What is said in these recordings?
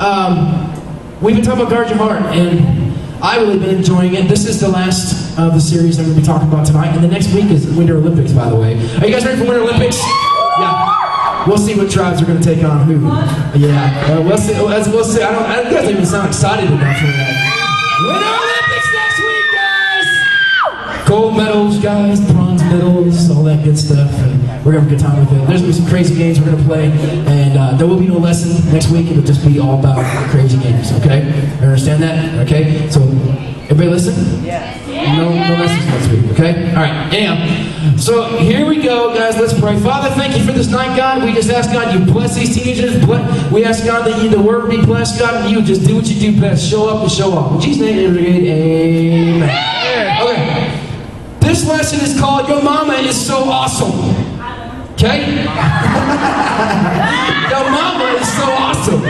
We've been talking about Guard Your Heart, and I've really been enjoying it. This is the last of the series I'm going to be talking about tonight, and the next week is Winter Olympics, by the way. Are you guys ready for Winter Olympics? Yeah. We'll see what tribes are going to take on who. Yeah. We'll see. We'll see. I don't even sound excited enough for that. Winter Olympics next week, guys! Gold medals, guys, bronze medals, all that good stuff. And we're going to have a good time with it. There's going to be some crazy games we're going to play, and there will be no lesson next week. It'll just be all about crazy games, okay? You understand that? Okay? So, everybody listen? Yeah. No lessons next week, okay? All right, anyhow. So, here we go, guys. Let's pray. Father, thank you for this night, God. We just ask, God, you bless these teenagers. We ask, God, that the word be blessed, God, and you just do what you do best. Show up and show off. In Jesus' name, amen. Okay. This lesson is called Your Mama is So Awesome. Okay? Your mama is so awesome.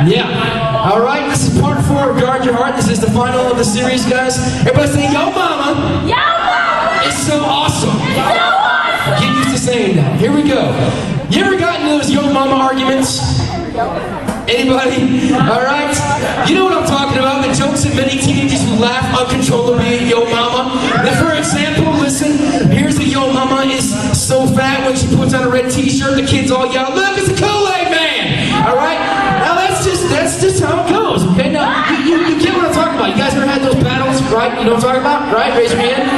Yeah. Alright, this is part 4 of Guard Your Heart. This is the final of the series, guys. Everybody say, Yo mama. Yo mama is so awesome. So awesome. Get used to saying that. Here we go. You ever gotten those yo mama arguments? Anybody? Alright? You know what I'm talking about. The jokes that many teenagers who laugh uncontrollably at yo mama. And for example, listen, here's a yo mama is so fat when she puts on a red t-shirt, the kids all yell, look, it's a Kool-Aid man! Alright? Now that's just how it goes, okay? Now, you get what I'm talking about. You guys ever had those battles, right? You know what I'm talking about? Right? Raise your hand.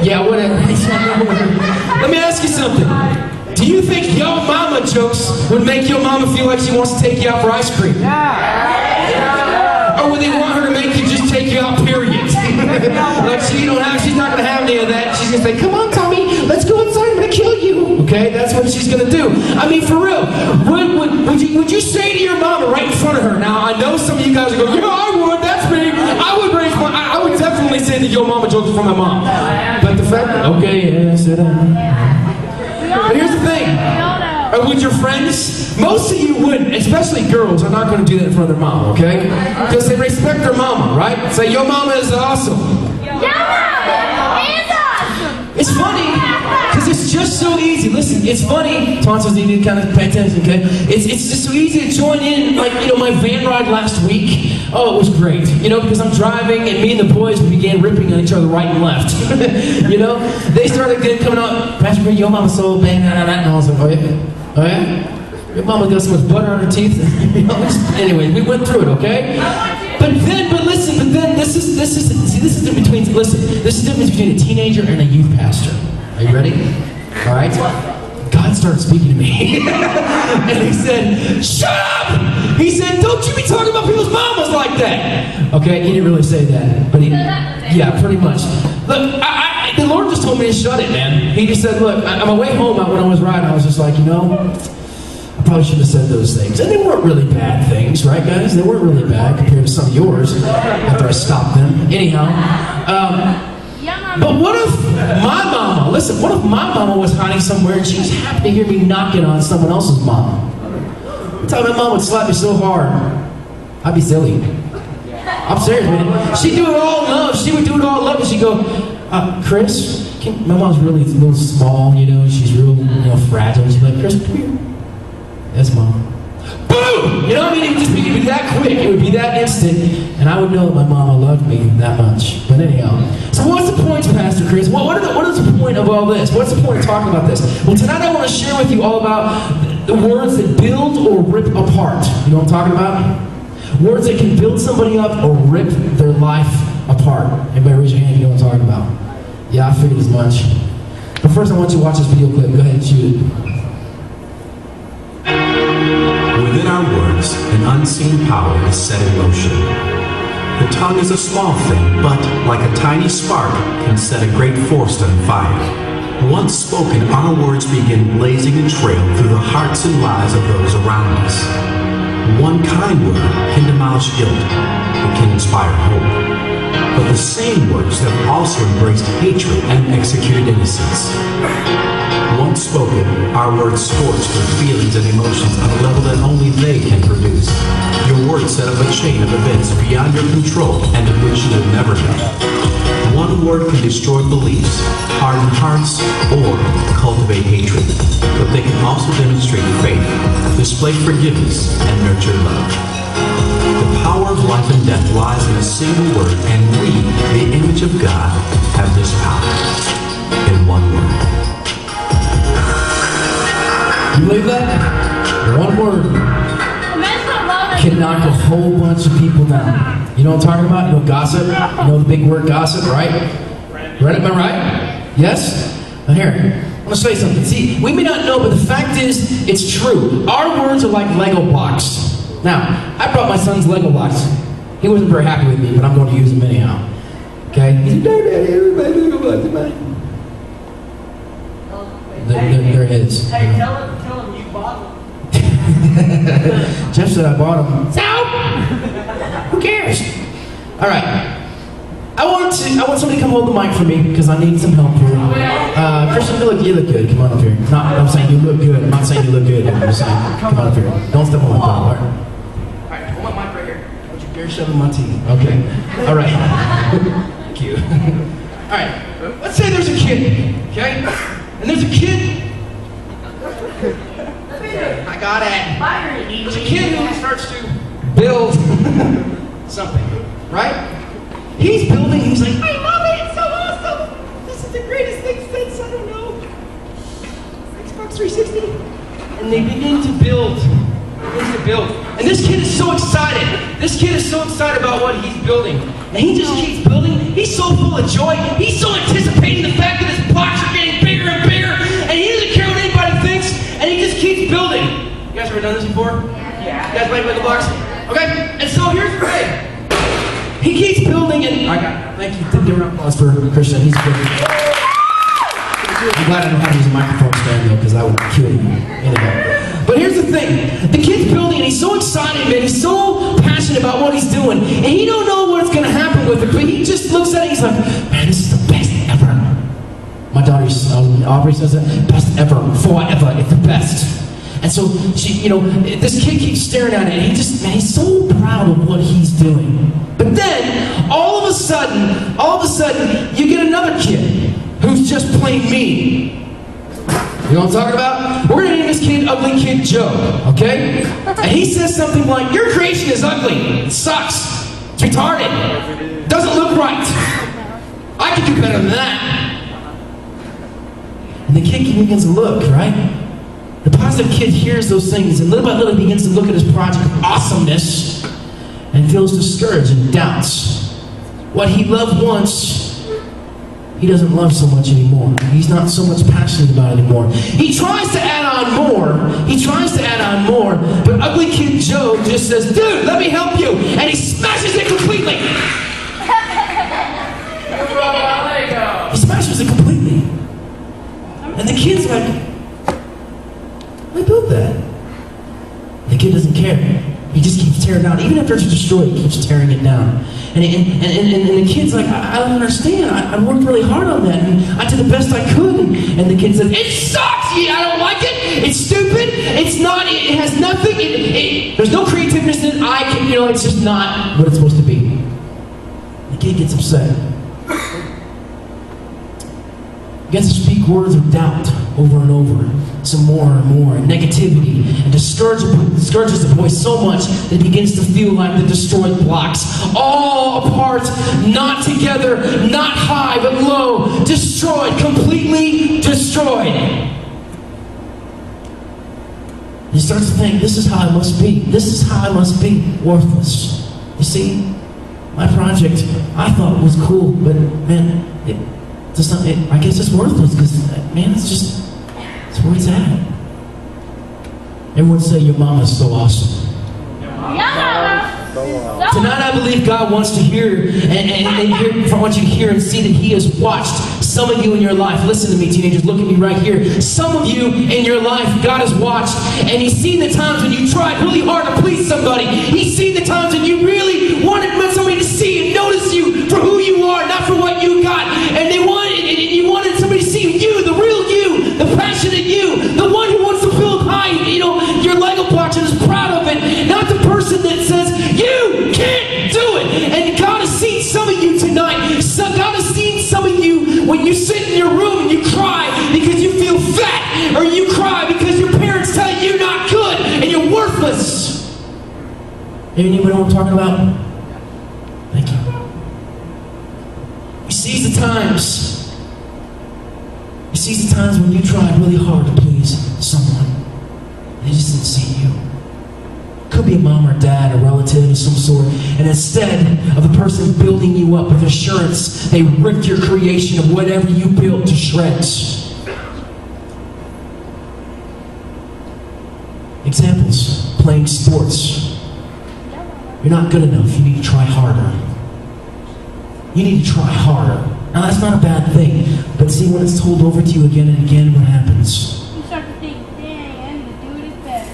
Yeah, whatever. Let me ask you something. Do you think yo mama jokes would make your mama feel like she wants to take you out for ice cream? Yeah. Or would they want her to make you just take you out, period? Like she's not going to have any of that. She's going to say, come on, Tommy, let's go inside, I'm going to kill you. Okay, that's what she's going to do. I mean, for real, would you say to your mama right in front of her? Now, I know some of you guys are going, yeah, I would, that's me. I would definitely say that your mama jokes from my mom. But the fact that, okay, yeah, sit down. But here's the thing. With your friends, most of you wouldn't, especially girls, are not going to do that in front of their mom, okay? Because they respect their mama, right? Say, your mama is awesome. Your mama is awesome. It's funny, because it's just so easy. Listen, it's funny. Tonsils, you need to kind of pay attention, okay? It's just so easy to join in, like, you know, my van ride last week. Oh, it was great. You know, because I'm driving, and me and the boys, we began ripping on each other right and left. You know? They started coming up, Pastor Brady, your mama's so bad, and I was like, oh yeah? Oh yeah? Your mama got so much butter on her teeth. Anyway, we went through it, okay? But then this is the difference between a teenager and a youth pastor. Are you ready? All right. God started speaking to me, and he said, "Shut up!" He said, "Don't you be talking about people's mamas like that." Okay, he didn't really say that, but yeah, pretty much. Look, the Lord just told me to shut it, man. He just said, look, on my way home when I was riding, I was just like, you know, I probably shouldn't have said those things. And they weren't really bad things, right, guys? They weren't really bad compared to some of yours after I stopped them. Anyhow, but what if my mama, listen, what if my mama was hiding somewhere and she was happy to hear me knocking on someone else's mama? Every time my mom would slap me so hard, I'd be silly. I'm serious, man. She'd do it all in love. She would do it all in love, and she'd go, Chris, my mom's really a little small, you know, she's real, you know, fragile. She'd be like, Chris, come here. That's mom. Boom! You know what I mean? It'd be that quick. It would be that instant, and I would know that my mama loved me that much. But anyhow, so what's the point, Pastor Chris? What is the point of all this? What's the point of talking about this? Well, tonight I want to share with you all about the words that build or rip apart. You know what I'm talking about? Words that can build somebody up or rip their life apart. Anybody raise your hand if you know what I'm talking about? Yeah, I figured as much. But first I want you to watch this video clip. Go ahead and shoot it. Within our words, an unseen power is set in motion. The tongue is a small thing, but like a tiny spark, can set a great forest on fire. Once spoken, our words begin blazing a trail through the hearts and lives of those around us. One kind word can demolish guilt, it can inspire hope. But the same words have also embraced hatred and executed innocence. Once spoken, our words scorch their feelings and emotions on a level that only they can produce. Your words set up a chain of events beyond your control and in which you will never know. One word can destroy beliefs, harden hearts, or cultivate hatred. But they can also demonstrate faith, display forgiveness, and nurture love. single word and we, the image of God, have this power in one word. You believe that? One word can knock a whole bunch of people down. You know what I'm talking about? You know gossip? You know the big word gossip, right? Right? Am I right? Yes? Now here, I'm going to say something. See, we may not know, but the fact is, it's true. Our words are like Lego blocks. Now, I brought my son's Lego blocks. He wasn't very happy with me, but I'm going to use them anyhow. Okay? He's like, Daddy, everybody Lego blocks, everybody. There it is. Hey, tell him you bought them. Jeff said I bought them. So, who cares? All right. I want somebody to come hold the mic for me because I need some help here. Christian, you look good. Come on up here. I'm saying you look good. I'm not saying you look good. I'm just saying, come on up here. Don't step on my toe. All right, hold my mic right here. Don't you dare shove in my teeth. Okay. All right. Thank you. All right. Let's say there's a kid, okay? And there's a kid. I got it. There's a kid who starts to build something, right? He's building, he's like, hey, Mommy, it's so awesome. This is the greatest thing since, I don't know, Xbox 360. And they begin to build. And this kid is so excited. This kid is so excited about what he's building. And he just keeps building. He's so full of joy. He's so anticipating the fact that his blocks are getting bigger and bigger. And he doesn't care what anybody thinks. And he just keeps building. You guys ever done this before? Yeah. You guys play Lego blocks? Okay. And so here's the thing. He keeps building and... Thank you. Give a round of applause for Christian. He's good. I'm glad I don't have to use a microphone stand though, because that would kill you. Anyway. But here's the thing. The kid's building and he's so excited, man. He's so passionate about what he's doing. And he don't know what's going to happen with it. But he just looks at it and he's like, man, this is the best ever. My daughter, Aubrey says it, best ever, forever, it's the best. And so she, this kid keeps staring at it and he's so proud of what he's doing. But then, all of a sudden, you get another kid who's just plain mean. You know what I'm talking about? We're gonna name this kid Ugly Kid Joe, okay? And he says something like, your creation is ugly, it sucks, it's retarded, doesn't look right. I can do better than that. And the kid begins to look, right? The positive kid hears those things and little by little begins to look at his project of awesomeness and feels discouraged and doubts. What he loved once, he doesn't love so much anymore. He's not so much passionate about it anymore. He tries to add on more, but Ugly Kid Joe just says, dude, let me help you, and he smashes it completely. He smashes it completely. And the kid's like, I built that. The kid doesn't care. He just keeps tearing down. Even after it's destroyed, he keeps tearing it down. And the kid's like, I don't understand. I worked really hard on that, and I did the best I could. And the kid says, it sucks! Yeah, I don't like it. It's stupid. It's not, it has nothing. There's no creativeness in it. It's just not what it's supposed to be. The kid gets upset. He gets to speak words of doubt over and over. Some more and more, and negativity, and discourages the boy so much that he begins to feel like the destroyed blocks. All apart, not together, not high, but low, destroyed, completely destroyed. He starts to think, this is how I must be. This is how I must be, worthless. You see, my project, I thought was cool, but man, I guess it's worthless, because man, it's where it's at. Everyone say your mama's so awesome. Yeah. Tonight I believe God wants to hear I want you to hear and see that He has watched some of you in your life. Listen to me, teenagers, look at me right here. Some of you in your life, God has watched, and He's seen the times when you tried really hard to please somebody. He's seen the times when you really wanted somebody to see and notice you for who you are, not for what you got. And you wanted somebody to see you, the real you, the passionate you, the one who wants to build high, your Lego blocks and is proud of it, not the person that says, you can't do it. And God has seen some of you tonight. God has seen some of you when you sit in your room and you cry because you feel fat, or you cry because your parents tell you you're not good and you're worthless. Anybody know what I'm talking about? Thank you. sees the times. He sees the times when you tried really hard to please someone. And they just didn't see you. Could be a mom or dad, a relative of some sort. And instead of the person building you up with assurance, they ripped your creation of whatever you built to shreds. Examples. Playing sports. You're not good enough. You need to try harder. You need to try harder. Now that's not a bad thing. But see, when it's told over to you again and again, what happens? You start to think, dang, I need to do this better.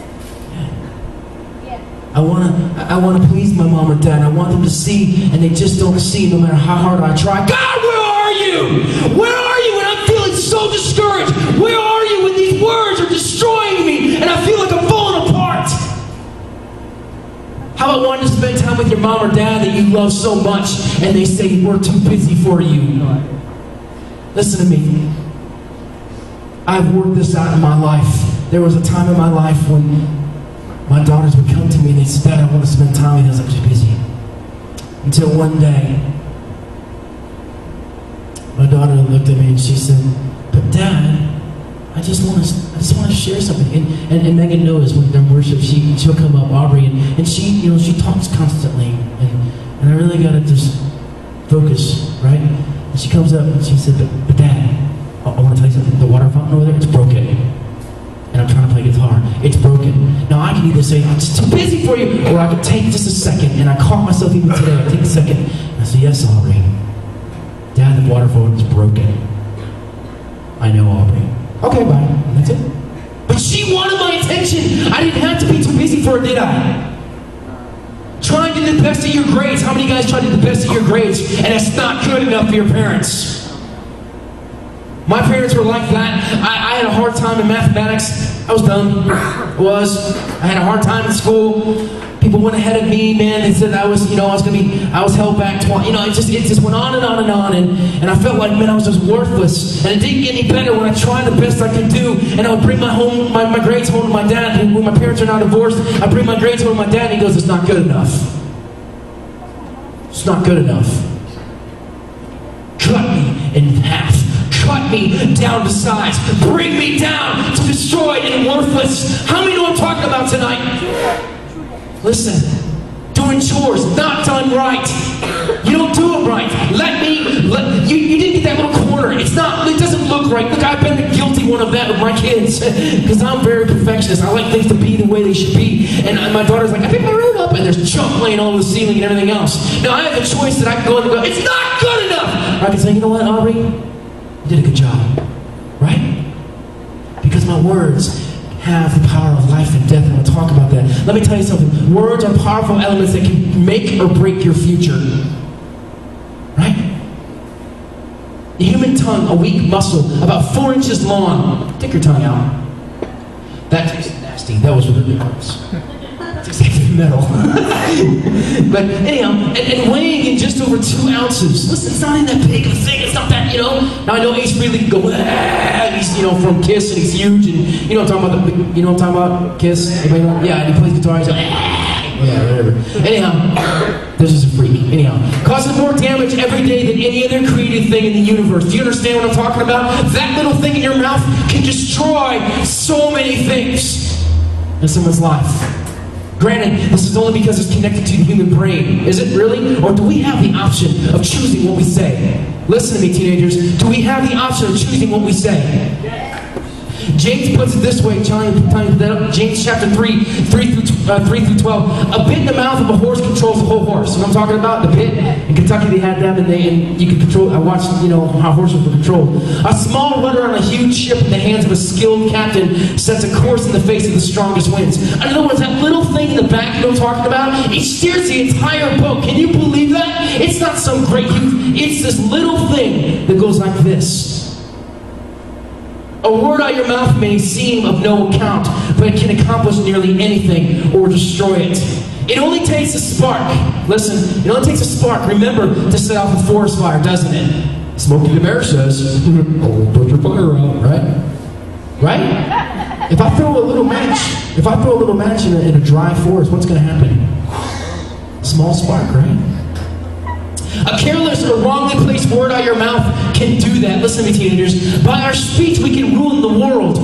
Yeah. I wanna please my mom or dad. I want them to see, and they just don't see no matter how hard I try. God, where are you? Where are you when I'm feeling so discouraged? Where are you when these words are destroying me and I feel like I'm falling apart? How about wanting to spend time with your mom or dad that you love so much and they say we're too busy for you? Listen to me. I've worked this out in my life. There was a time in my life when my daughters would come to me and they'd say, Dad, I want to spend time with you. I was like, I'm just busy. Until one day, my daughter looked at me and she said, but Dad, I just want to share something. And Megan knows when they're in worship, she'll come up, Aubrey, and she talks constantly, and I really gotta just focus, right? And she comes up and she said, but Dad, I want to tell you something. The water fountain over there, it's broken, and I'm trying to play guitar. It's broken. Now I can either say I'm just too busy for you, or I can take just a second. And I caught myself even today. I take a second. And I say, yes, Aubrey. Dad, the water fountain is broken. I know, Aubrey. Okay, bye. And that's it. But she wanted my attention. I didn't have to be too busy for her, did I? Trying to do the best of your grades. How many guys try to do the best of your grades and it's not good enough for your parents? My parents were like that. I had a hard time in mathematics. I was dumb. I had a hard time in school. People went ahead of me, man. They said I was held back twice. It just went on and on and on. And I felt like, man, I was just worthless. And it didn't get any better when I tried the best I could do. And I would bring my grades home to my dad. And when my parents are now divorced, I bring my grades home to my dad. And he goes, it's not good enough. It's not good enough. Cut me in half. Cut me down to size. Bring me down to destroyed and worthless. How many know what I'm talking about tonight? Listen, doing chores, not done right. You don't do it right. You didn't get that little corner. It doesn't look right. Look, I've been the guilty one of that with my kids. Because I'm very perfectionist. I like things to be the way they should be. And my daughter's like, I picked my room up, and there's junk laying all over the ceiling and everything else. Now I have a choice that I can go and go, it's not good enough. Or I can say, you know what, Aubrey? You did a good job. Right? Because my words have the power of life and death, and we'll talk about that. Let me tell you something. Words are powerful elements that can make or break your future. Right? The human tongue, a weak muscle, about 4 inches long. Take your tongue out. That tasted nasty. That was really gross. It's like metal. But anyhow, and weighing in just over 2 ounces. Listen, it's not in that big of a thing. It's not that, Now I know Ace Frehley can go, he's, from Kiss, and he's huge, and you know what I'm talking about, Kiss? Anybody know? Yeah, and he plays guitar, he's like, yeah, whatever. Anyhow, this is a freak. Anyhow, causes more damage every day than any other created thing in the universe. Do you understand what I'm talking about? That little thing in your mouth can destroy so many things in someone's life. Granted, this is only because it's connected to the human brain. Is it really? Or do we have the option of choosing what we say? Listen to me, teenagers. Do we have the option of choosing what we say? James puts it this way, James chapter 3 through 12. A bit in the mouth of a horse controls the whole horse. You know what I'm talking about? The bit. In Kentucky they had them, and you could control. I watched, how horses were controlled. A small rudder on a huge ship in the hands of a skilled captain sets a course in the face of the strongest winds. In other words, that little thing in the back, you know what I'm talking about? It steers the entire boat. Can you believe that? It's not some great huge. It's this little thing that goes like this. A word out of your mouth may seem of no account, but it can accomplish nearly anything or destroy it. It only takes a spark. Listen, it only takes a spark, remember, to set off a forest fire, doesn't it? Smokey the Bear says, oh, put your fire out, right? Right? If I throw a little match in a dry forest, what's going to happen? Small spark, right? A careless or wrongly placed word out of your mouth can do that. Listen to me, teenagers. By our speech, we can ruin the world.